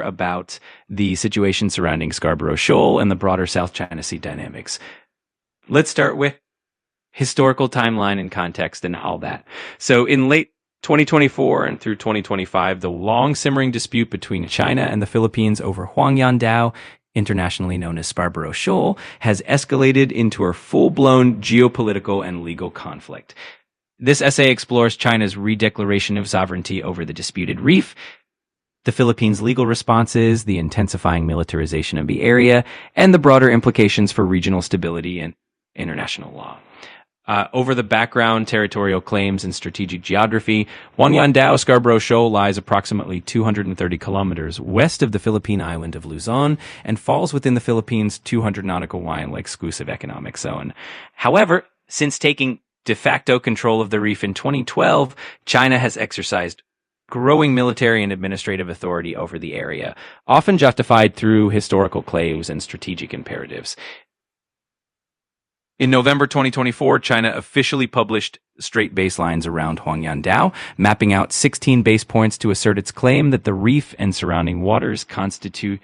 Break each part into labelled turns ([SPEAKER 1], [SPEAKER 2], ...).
[SPEAKER 1] about the situation surrounding Scarborough Shoal and the broader South China Sea dynamics. Let's start with historical timeline and context and all that. So in late 2024 and through 2025, the long simmering dispute between China and the Philippines over Huangyan Dao, internationally known as Scarborough Shoal, has escalated into a full-blown geopolitical and legal conflict. This essay explores China's redeclaration of sovereignty over the disputed reef, the Philippines' legal responses, the intensifying militarization of the area, and the broader implications for regional stability and international law. Over the background, territorial claims, and strategic geography, Huangyan Dao Scarborough Shoal lies approximately 230 kilometers west of the Philippine island of Luzon and falls within the Philippines' 200 nautical mile exclusive economic zone. However, since taking de facto control of the reef in 2012, China has exercised growing military and administrative authority over the area, often justified through historical claims and strategic imperatives. In November 2024, China officially published straight baselines around Huangyan Dao, mapping out 16 base points to assert its claim that the reef and surrounding waters constitute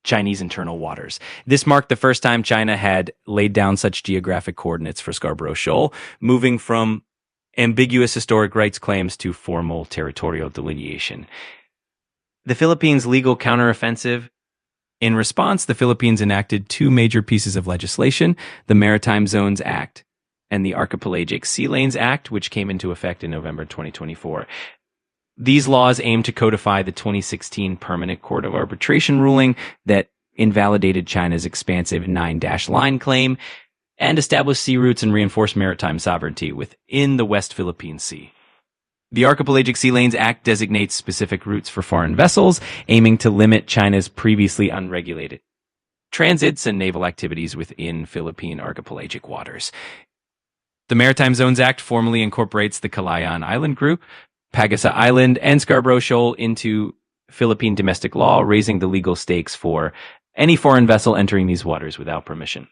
[SPEAKER 1] Chinese internal waters. This marked the first time China had laid down such geographic coordinates for Scarborough Shoal, moving from ambiguous historic rights claims to formal territorial delineation. The Philippines' legal counteroffensive. In response, the Philippines enacted two major pieces of legislation, the Maritime Zones Act and the Archipelagic Sea Lanes Act, which came into effect in November 2024. These laws aim to codify the 2016 Permanent Court of Arbitration ruling that invalidated China's expansive 9-line claim and establish sea routes and reinforce maritime sovereignty within the West Philippine Sea. The Archipelagic Sea Lanes Act designates specific routes for foreign vessels, aiming to limit China's previously unregulated transits and naval activities within Philippine archipelagic waters. The Maritime Zones Act formally incorporates the Kalayaan Island Group, Pagasa Island, and Scarborough Shoal into Philippine domestic law, raising the legal stakes for any foreign vessel entering these waters without permission.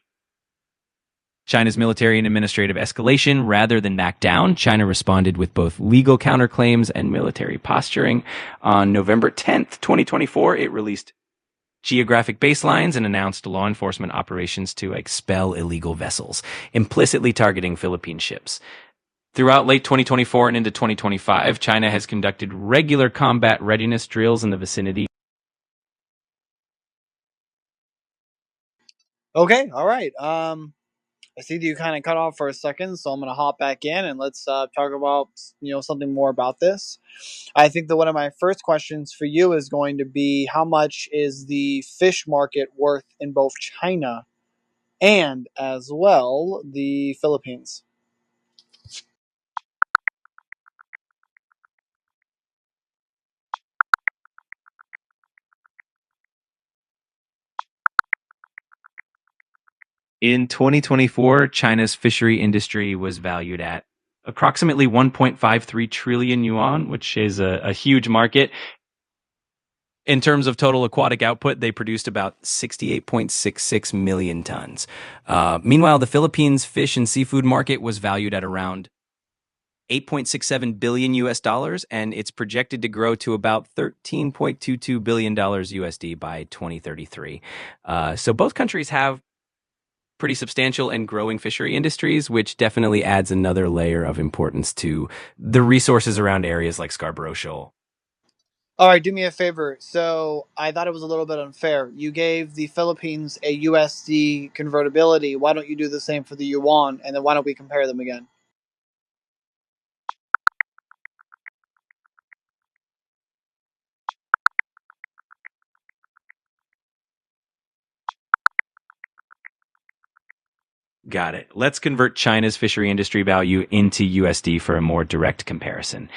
[SPEAKER 1] China's military and administrative escalation, rather than back down, China responded with both legal counterclaims and military posturing. On November 10th, 2024, it released geographic baselines and announced law enforcement operations to expel illegal vessels, implicitly targeting Philippine ships. Throughout late 2024 and into 2025, China has conducted regular combat readiness drills in the vicinity.
[SPEAKER 2] Okay, all right. I see that you kind of cut off for a second, so I'm going to hop back in and let's talk about something more about this. I think that one of my first questions for you is going to be how much is the fish market worth in both China and as well the Philippines?
[SPEAKER 1] In 2024, China's fishery industry was valued at approximately 1.53 trillion yuan, which is a huge market. In terms of total aquatic output, they produced about 68.66 million tons. Meanwhile, the Philippines fish and seafood market was valued at around 8.67 billion US dollars, and it's projected to grow to about $13.22 billion USD by 2033. So both countries have pretty substantial and growing fishery industries, which definitely adds another layer of importance to the resources around areas like Scarborough Shoal.
[SPEAKER 2] All right, do me a favor. So I thought it was a little bit unfair. You gave the Philippines a USD convertibility. Why don't you do the same for the yuan? And then why don't we compare them again?
[SPEAKER 1] Got it. Let's convert China's fishery industry value into USD for a more direct comparison.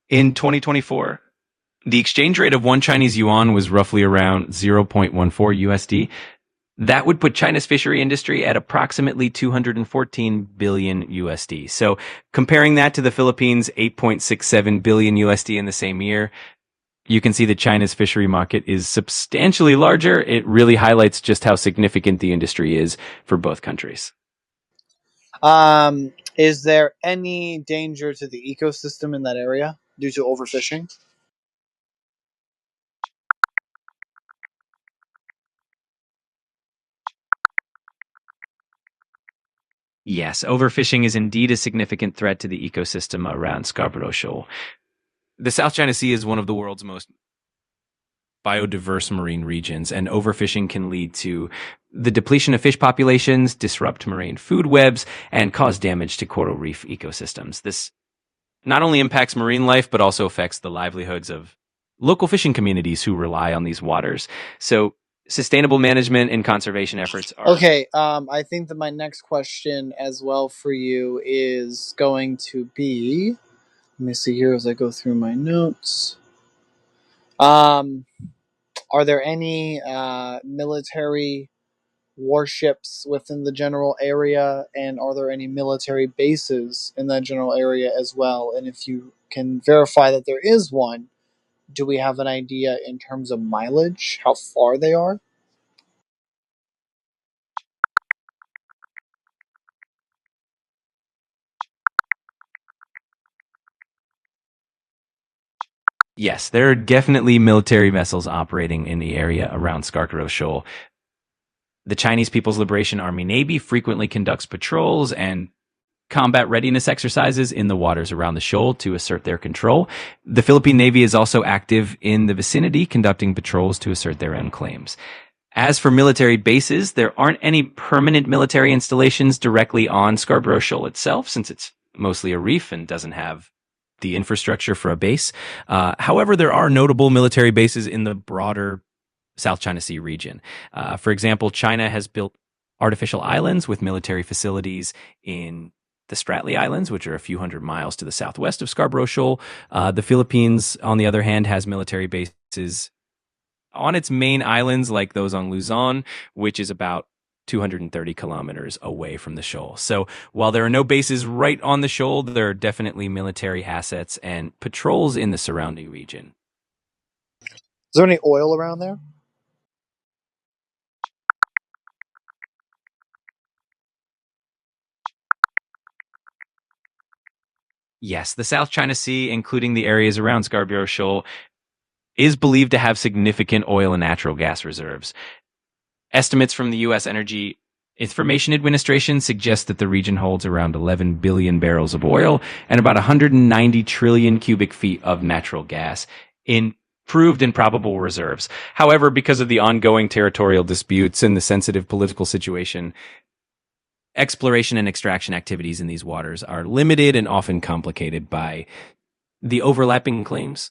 [SPEAKER 1] In 2024, the exchange rate of one Chinese yuan was roughly around 0.14 USD. That would put China's fishery industry at approximately 214 billion USD. So comparing that to the Philippines' 8.67 billion USD in the same year, you can see that China's fishery market is substantially larger. It really highlights just how significant the industry is for both countries.
[SPEAKER 2] Is there any danger to the ecosystem in that area due to overfishing?
[SPEAKER 1] Yes, overfishing is indeed a significant threat to the ecosystem around Scarborough Shoal. The South China Sea is one of the world's most biodiverse marine regions, and overfishing can lead to the depletion of fish populations, disrupt marine food webs, and cause damage to coral reef ecosystems. This not only impacts marine life, but also affects the livelihoods of local fishing communities who rely on these waters. So, sustainable management and conservation efforts are.
[SPEAKER 2] Okay, I think that my next question as well for you is going to be. Let me see here as I go through my notes. Are there any military warships within the general area, and are there any military bases in that general area as well? And if you can verify that there is one, do we have an idea in terms of mileage, how far they are?
[SPEAKER 1] Yes, there are definitely military vessels operating in the area around Scarborough Shoal. The Chinese People's Liberation Army Navy frequently conducts patrols and combat readiness exercises in the waters around the shoal to assert their control. The Philippine Navy is also active in the vicinity, conducting patrols to assert their own claims. As for military bases, there aren't any permanent military installations directly on Scarborough Shoal itself, since it's mostly a reef and doesn't have the infrastructure for a base. However, there are notable military bases in the broader South China Sea region. For example, China has built artificial islands with military facilities in the Spratly Islands, which are a few hundred miles to the southwest of Scarborough Shoal. The Philippines, on the other hand, has military bases on its main islands, like those on Luzon, which is about 230 kilometers away from the shoal. So while there are no bases right on the shoal, there are definitely military assets and patrols in the surrounding region.
[SPEAKER 2] Is there any oil around there?
[SPEAKER 1] Yes, the South China Sea, including the areas around Scarborough Shoal, is believed to have significant oil and natural gas reserves. Estimates from the U.S. Energy Information Administration suggest that the region holds around 11 billion barrels of oil and about 190 trillion cubic feet of natural gas in proved and probable reserves. However, because of the ongoing territorial disputes and the sensitive political situation, exploration and extraction activities in these waters are limited and often complicated by the overlapping claims